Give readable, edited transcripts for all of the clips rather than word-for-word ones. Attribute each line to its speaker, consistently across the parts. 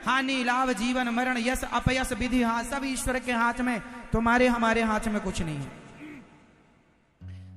Speaker 1: हानि लाभ जीवन मरण यश अपयश विधि, हाँ सब ईश्वर के हाथ में, तुम्हारे हमारे हाथ में कुछ नहीं है।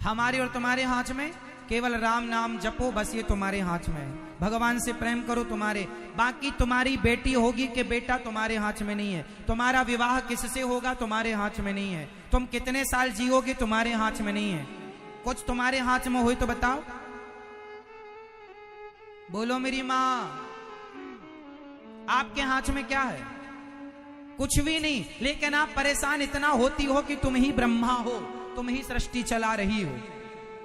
Speaker 1: हमारे और तुम्हारे हाथ में केवल राम नाम जपो, बस ये तुम्हारे हाथ में है। भगवान से प्रेम करो तुम्हारे, बाकी तुम्हारी बेटी होगी कि बेटा तुम्हारे हाथ में नहीं है। तुम्हारा विवाह किससे होगा तुम्हारे हाथ में नहीं है। तुम कितने साल जियोगे तुम्हारे हाथ में नहीं है। कुछ तुम्हारे हाथ में हो तो बताओ, बोलो मेरी मां, आपके हाथ में क्या है? कुछ भी नहीं। लेकिन आप परेशान इतना होती हो कि तुम ही ब्रह्मा हो, तुम ही सृष्टि चला रही हो,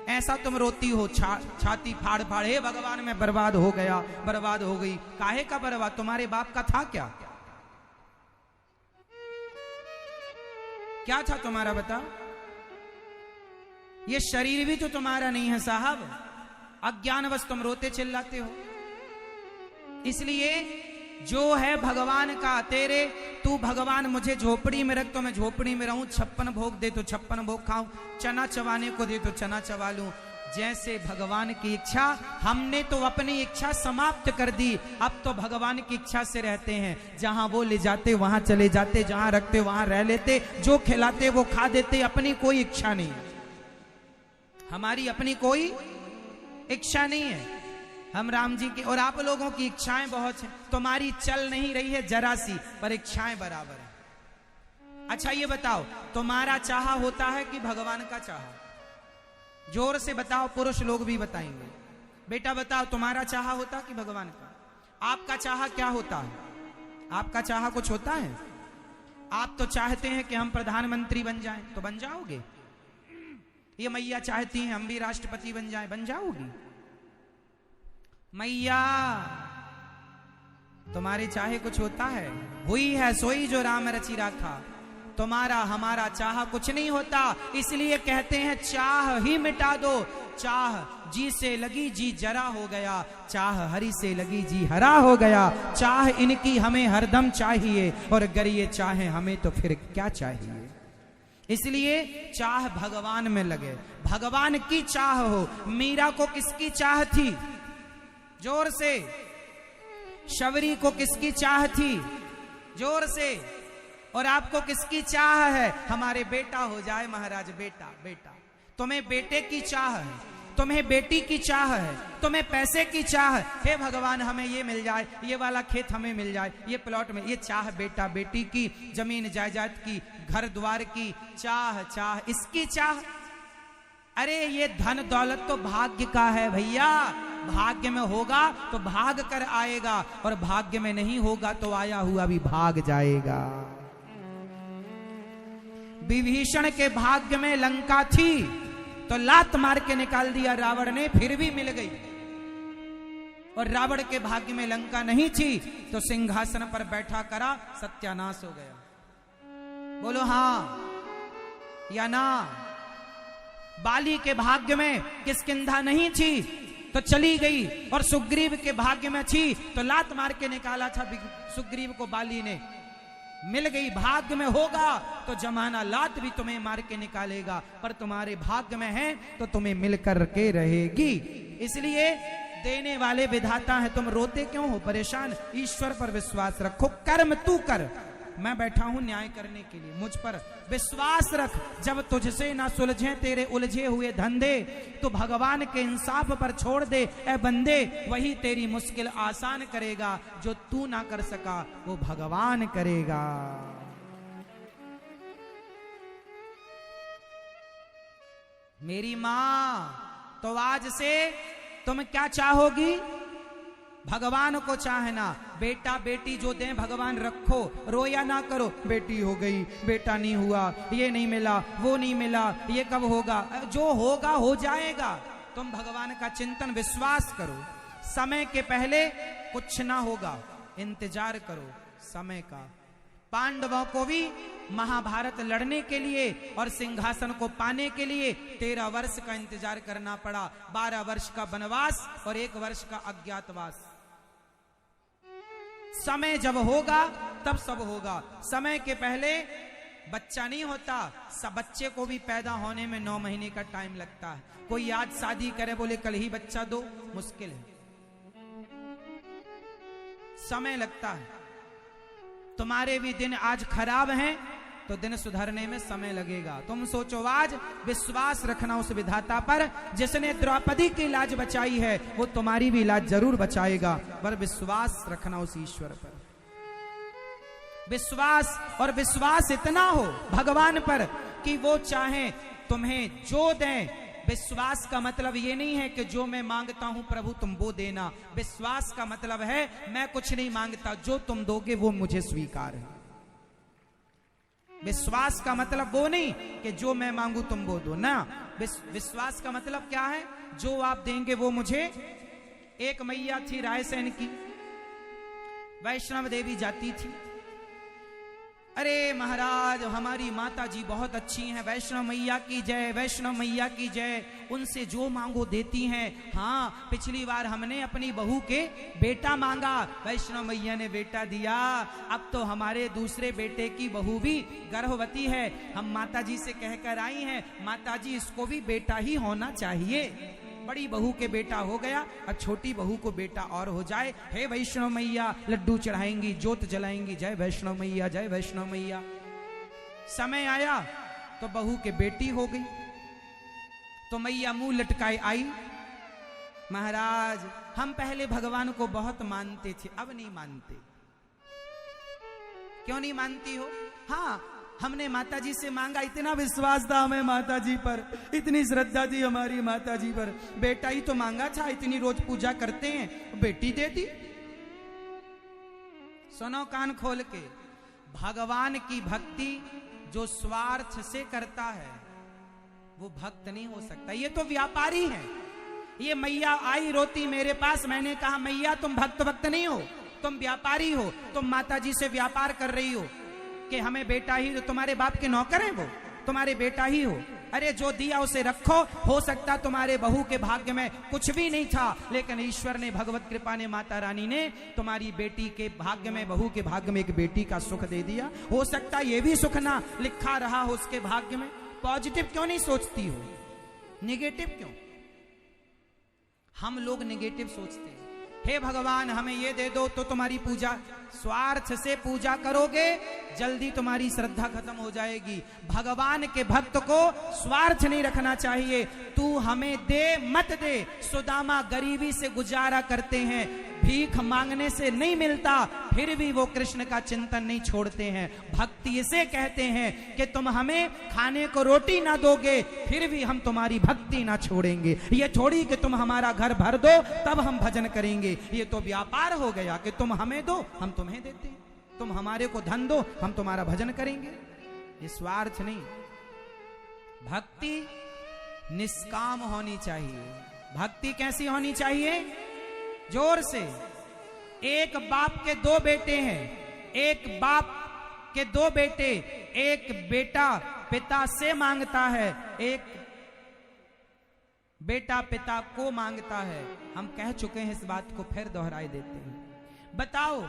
Speaker 1: ऐसा तुम रोती हो छाती फाड़ फाड़, हे भगवान मैं बर्बाद हो गया, बर्बाद हो गई। काहे का बर्बाद? तुम्हारे बाप का था क्या? क्या था तुम्हारा बताओ? ये शरीर भी तो तुम्हारा नहीं है साहब, अज्ञानवश तुम रोते चिल्लाते हो। इसलिए जो है भगवान का तेरे, तू भगवान मुझे झोपड़ी में रख तो मैं झोपड़ी में रहूं, 56 भोग दे तो 56 भोग खाऊं, चना चबाने को दे तो चना चबा लूं, जैसे भगवान की इच्छा। हमने तो अपनी इच्छा समाप्त कर दी, अब तो भगवान की इच्छा से रहते हैं। जहां वो ले जाते वहां चले जाते, जहां रखते वहां रह लेते, जो खिलाते वो खा देते, अपनी कोई इच्छा नहीं, हमारी अपनी कोई इच्छा नहीं है। हम राम जी की और आप लोगों की इच्छाएं बहुत हैं, तुम्हारी चल नहीं रही है जरा सी, पर इच्छाएं बराबर है। अच्छा ये बताओ, तुम्हारा चाहा होता है कि भगवान का चाहा? जोर से बताओ, पुरुष लोग भी बताएंगे। बेटा बताओ, तुम्हारा चाहा होता कि भगवान का? आपका चाहा क्या होता है? आपका चाहा कुछ होता है? आप तो चाहते हैं कि हम प्रधानमंत्री बन जाएं, तो बन जाओगे। ये मैया चाहती हैं हम भी राष्ट्रपति बन जाएं, बन जाओगी। मैया तुम्हारे चाहे कुछ होता है? हुई है सोई जो राम रचि राखा। तुम्हारा हमारा चाह कुछ नहीं होता, इसलिए कहते हैं चाह ही मिटा दो। चाह जी से लगी जी जरा हो गया, चाह हरि से लगी जी हरा हो गया। चाह इनकी हमें हरदम चाहिए, और अगर ये चाहे हमें तो फिर क्या चाहिए। इसलिए चाह भगवान में लगे, भगवान की चाह हो। मीरा को किसकी चाह थी? जोर से। शबरी को किसकी चाह थी? जोर से। और आपको किसकी चाह है? हमारे बेटा हो जाए महाराज, बेटा बेटा। तुम्हें बेटे की चाह है, तुम्हें बेटी की चाह है, तुम्हें पैसे की चाह है। हे भगवान हमें ये मिल जाए, ये वाला खेत हमें मिल जाए, ये प्लॉट में, ये चाह बेटा बेटी की, जमीन जायदाद की, घर द्वार की चाह, चाह इसकी चाह। अरे ये धन दौलत तो भाग्य का है भैया, भाग्य में होगा तो भाग कर आएगा, और भाग्य में नहीं होगा तो आया हुआ भी भाग जाएगा। विभीषण के भाग्य में लंका थी तो लात मार के निकाल दिया रावण ने, फिर भी मिल गई। और रावण के भाग्य में लंका नहीं थी तो सिंहासन पर बैठा करा सत्यानाश हो गया। बोलो हाँ या ना? बाली के भाग्य में किष्किंधा नहीं थी तो चली गई, और सुग्रीव के भाग्य में थी तो लात मार के निकाला था सुग्रीव को बाली ने, मिल गई। भाग्य में होगा तो जमाना लात भी तुम्हें मार के निकालेगा, पर तुम्हारे भाग्य में है तो तुम्हें मिल कर के रहेगी। इसलिए देने वाले विधाता है, तुम रोते क्यों हो, परेशान? ईश्वर पर विश्वास रखो, कर्म तू कर, मैं बैठा हूं न्याय करने के लिए, मुझ पर विश्वास रख। जब तुझसे ना सुलझे तेरे उलझे हुए धंधे, तो भगवान के इंसाफ पर छोड़ दे ए बंदे, वही तेरी मुश्किल आसान करेगा। जो तू ना कर सका वो भगवान करेगा। मेरी मां, तो आज से तुम क्या चाहोगी? भगवान को चाहना। बेटा बेटी जो दें भगवान रखो, रोया ना करो, बेटी हो गई, बेटा नहीं हुआ, ये नहीं मिला, वो नहीं मिला, ये कब होगा? जो होगा हो जाएगा। तुम भगवान का चिंतन विश्वास करो, समय के पहले कुछ ना होगा, इंतजार करो समय का। पांडवों को भी महाभारत लड़ने के लिए और सिंहासन को पाने के लिए 13 वर्ष का इंतजार करना पड़ा। 12 वर्ष का वनवास और 1 वर्ष का अज्ञातवास। समय जब होगा तब सब होगा। समय के पहले बच्चा नहीं होता। सब बच्चे को भी पैदा होने में 9 महीने का टाइम लगता है। कोई आज शादी करे बोले कल ही बच्चा दो, मुश्किल है, समय लगता है। तुम्हारे भी दिन आज खराब हैं तो दिन सुधरने में समय लगेगा। तुम सोचो आज, विश्वास रखना उस विधाता पर जिसने द्रौपदी की लाज बचाई है, वो तुम्हारी भी लाज जरूर बचाएगा। पर विश्वास रखना उस ईश्वर पर, विश्वास, और विश्वास इतना हो भगवान पर कि वो चाहे तुम्हें जो दें। विश्वास का मतलब ये नहीं है कि जो मैं मांगता हूं प्रभु तुम वो देना। विश्वास का मतलब है मैं कुछ नहीं मांगता, जो तुम दोगे वो मुझे स्वीकार है। विश्वास का मतलब वो नहीं कि जो मैं मांगू तुम वो दो ना। विश्वास का मतलब क्या है? जो आप देंगे वो मुझे। एक मैया थी रायसेन की, वैष्णव देवी जाती थी। अरे महाराज हमारी माता जी बहुत अच्छी हैं, वैष्णव मैया की जय, वैष्णव मैया की जय, उनसे जो मांगो देती हैं। हाँ, पिछली बार हमने अपनी बहू के बेटा मांगा, वैष्णव मैया ने बेटा दिया। अब तो हमारे दूसरे बेटे की बहू भी गर्भवती है, हम माता जी से कहकर आई हैं माता जी इसको भी बेटा ही होना चाहिए। बड़ी बहू के बेटा हो गया, अब छोटी बहू को बेटा और हो जाए। हे वैष्णव मैया, लड्डू चढ़ाएंगी, जोत जलाएंगी, जय वैष्णव मैया, जय वैष्णव मैया। समय आया तो बहू के बेटी हो गई, तो मैया मुंह लटकाए आई, महाराज हम पहले भगवान को बहुत मानते थे, अब नहीं मानते। क्यों नहीं मानती हो? हाँ, हमने माता जी से मांगा, इतना विश्वास था हमें माता जी पर, इतनी श्रद्धा थी हमारी माता जी पर, बेटा ही तो मांगा था, इतनी रोज पूजा करते हैं, बेटी दे दी। सुनो कान खोल के, भगवान की भक्ति जो स्वार्थ से करता है वो भक्त नहीं हो सकता, ये तो व्यापारी है। ये मैया आई रोती मेरे पास, मैंने कहा मैया तुम भक्त नहीं हो, तुम व्यापारी हो, तुम माता जी से व्यापार कर रही हो कि हमें बेटा ही, तो तुम्हारे बाप के नौकर हैं वो, तुम्हारे बेटा ही हो। अरे जो दिया उसे रखो, हो सकता तुम्हारे बहू के भाग्य में कुछ भी नहीं था, लेकिन ईश्वर ने, भगवत कृपा ने, माता रानी ने तुम्हारी बेटी के भाग्य में, बहू के भाग्य में एक बेटी का सुख दे दिया। हो सकता ये भी सुख ना लिखा रहा हो उसके भाग्य में। पॉजिटिव क्यों नहीं सोचती हो, निगेटिव क्यों? हम लोग निगेटिव सोचते हैं। हे भगवान हमें ये दे दो तो तुम्हारी पूजा, स्वार्थ से पूजा करोगे जल्दी तुम्हारी श्रद्धा खत्म हो जाएगी। भगवान के भक्त को स्वार्थ नहीं रखना चाहिए। तू हमें दे मत दे। सुदामा गरीबी से गुजारा करते हैं, भीख मांगने से नहीं मिलता, फिर भी वो कृष्ण का चिंतन नहीं छोड़ते हैं। भक्ति इसे कहते हैं कि तुम हमें खाने को रोटी ना दोगे फिर भी हम तुम्हारी भक्ति ना छोड़ेंगे। ये थोड़ी कि तुम हमारा घर भर दो तब हम भजन करेंगे, ये तो व्यापार हो गया कि तुम हमें दो हम तुम्हें देते हैं, तुम हमारे को धन दो हम तुम्हारा भजन करेंगे। ये स्वार्थ नहीं। भक्ति निष्काम होनी चाहिए। भक्ति कैसी होनी चाहिए? जोर से। एक बाप के दो बेटे हैं, एक बाप के दो बेटे, एक बेटा पिता से मांगता है, एक बेटा पिता को मांगता है। हम कह चुके हैं इस बात को, फिर दोहराई देते हैं। बताओ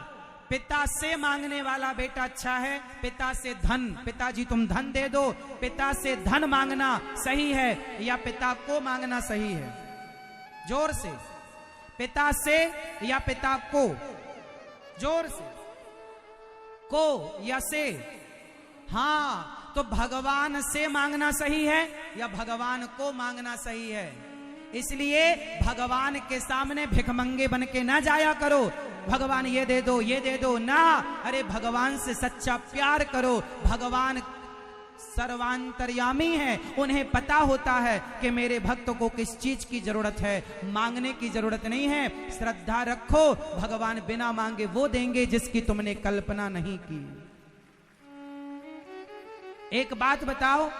Speaker 1: पिता से मांगने वाला बेटा अच्छा है, पिता से धन, पिताजी तुम धन दे दो, पिता से धन मांगना सही है या पिता को मांगना सही है? जोर से। पिता से या पिता को? जोर से। को या से? हाँ, तो भगवान से मांगना सही है या भगवान को मांगना सही है? इसलिए भगवान के सामने भिखमंगे बन के ना जाया करो, भगवान ये दे दो ये दे दो ना। अरे भगवान से सच्चा प्यार करो। भगवान सर्वांतर्यामी है, उन्हें पता होता है कि मेरे भक्त को किस चीज की जरूरत है, मांगने की जरूरत नहीं है। श्रद्धा रखो, भगवान बिना मांगे वो देंगे जिसकी तुमने कल्पना नहीं की। एक बात बताओ,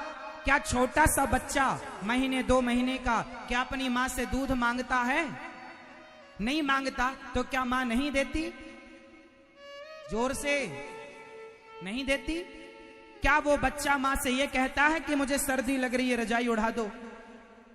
Speaker 1: क्या छोटा सा बच्चा महीने 2 महीने का क्या अपनी मां से दूध मांगता है? नहीं मांगता। तो क्या मां नहीं देती? जोर से। नहीं देती। क्या वो बच्चा मां से ये कहता है कि मुझे सर्दी लग रही है रजाई उड़ा दो?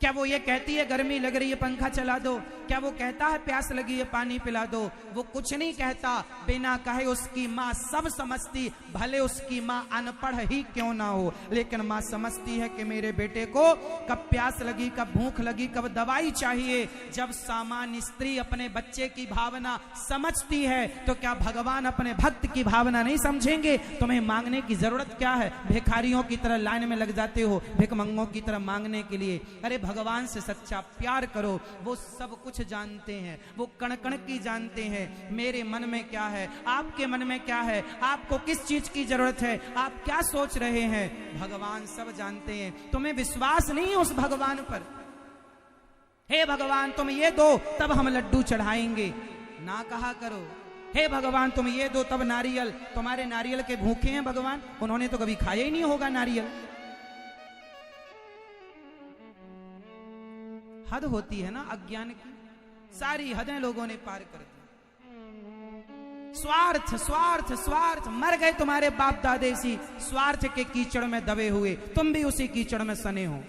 Speaker 1: क्या वो ये कहती है गर्मी लग रही है पंखा चला दो? क्या वो कहता है प्यास लगी है पानी पिला दो? वो कुछ नहीं कहता। बिना कहे उसकी माँ सब समझती, भले उसकी माँ अनपढ़ ही क्यों ना हो, लेकिन माँ समझती है कि मेरे बेटे को कब प्यास लगी, कब भूख लगी, कब दवाई चाहिए। जब सामान्य स्त्री अपने बच्चे की भावना समझती है तो क्या भगवान अपने भक्त की भावना नहीं समझेंगे? तुम्हें मांगने की जरूरत क्या है? भिखारियों की तरह लाइन में लग जाते हो भिखमंगों की तरह मांगने के लिए। अरे भगवान से सच्चा प्यार करो, वो सब कुछ जानते हैं, वो कण कण की जानते हैं। मेरे मन में क्या है, आपके मन में क्या है, आपको किस चीज की जरूरत है, आप क्या सोच रहे हैं, भगवान सब जानते हैं। तुम्हें विश्वास नहीं है उस भगवान पर? हे भगवान तुम ये दो तब हम लड्डू चढ़ाएंगे, ना कहा करो। हे भगवान तुम ये दो तब नारियल, तुम्हारे नारियल के भूखे हैं भगवान, उन्होंने तो कभी खाया ही नहीं होगा नारियल। हद होती है ना अज्ञान की, सारी हदें लोगों ने पार कर दी। स्वार्थ स्वार्थ स्वार्थ, मर गए तुम्हारे बाप दादे इसी स्वार्थ के कीचड़ में दबे हुए, तुम भी उसी कीचड़ में सने हो।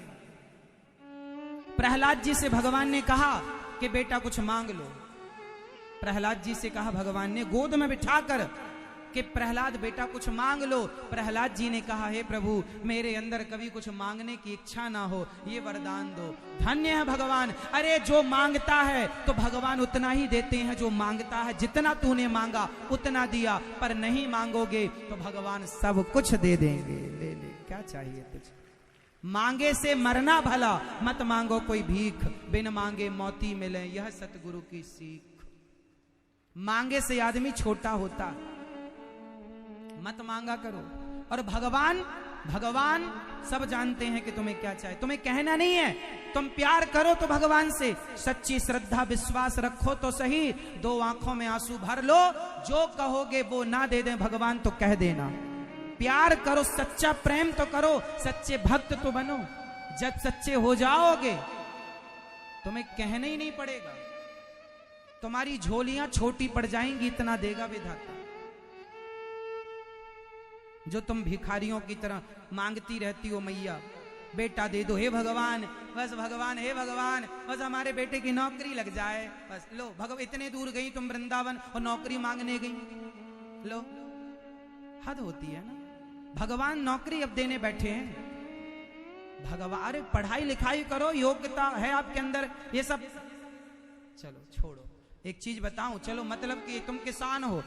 Speaker 1: प्रहलाद जी से भगवान ने कहा कि बेटा कुछ मांग लो। प्रहलाद जी से कहा भगवान ने गोद में बिठाकर कि प्रहलाद बेटा कुछ मांग लो। प्रहलाद जी ने कहा हे प्रभु मेरे अंदर कभी कुछ मांगने की इच्छा ना हो, ये वरदान दो। धन्य है भगवान। अरे जो मांगता है तो भगवान उतना ही देते हैं, जो मांगता है जितना तूने मांगा उतना दिया, पर नहीं मांगोगे तो भगवान सब कुछ दे देंगे। ले ले क्या चाहिए तुझे? मांगे से मरना भला, मत मांगो कोई भीख, बिन मांगे मोती मिले यह सतगुरु की सीख। मांगे से आदमी छोटा होता, मत मांगा करो। और भगवान भगवान सब जानते हैं कि तुम्हें क्या चाहिए, तुम्हें कहना नहीं है। तुम प्यार करो तो भगवान से सच्ची श्रद्धा विश्वास रखो तो सही, दो आंखों में आंसू भर लो, जो कहोगे वो ना दे दें भगवान तो कह देना। प्यार करो, सच्चा प्रेम तो करो, सच्चे भक्त तो बनो। जब सच्चे हो जाओगे तुम्हें कहना ही नहीं पड़ेगा, तुम्हारी झोलियां छोटी पड़ जाएंगी, इतना देगा विधाता। जो तुम भिखारियों की तरह मांगती रहती हो, मैया बेटा दे दो, हे भगवान बस भगवान, हे भगवान बस हमारे बेटे की नौकरी लग जाए, बस लो भगवान। इतने दूर गई तुम वृंदावन और नौकरी मांगने गई, लो। हद होती है ना। भगवान नौकरी अब देने बैठे हैं। भगवान अरे पढ़ाई लिखाई करो, योग्यता है आपके अंदर, ये सब चलो छोड़ो। एक चीज बताऊं, चलो मतलब कि तुम किसान हो,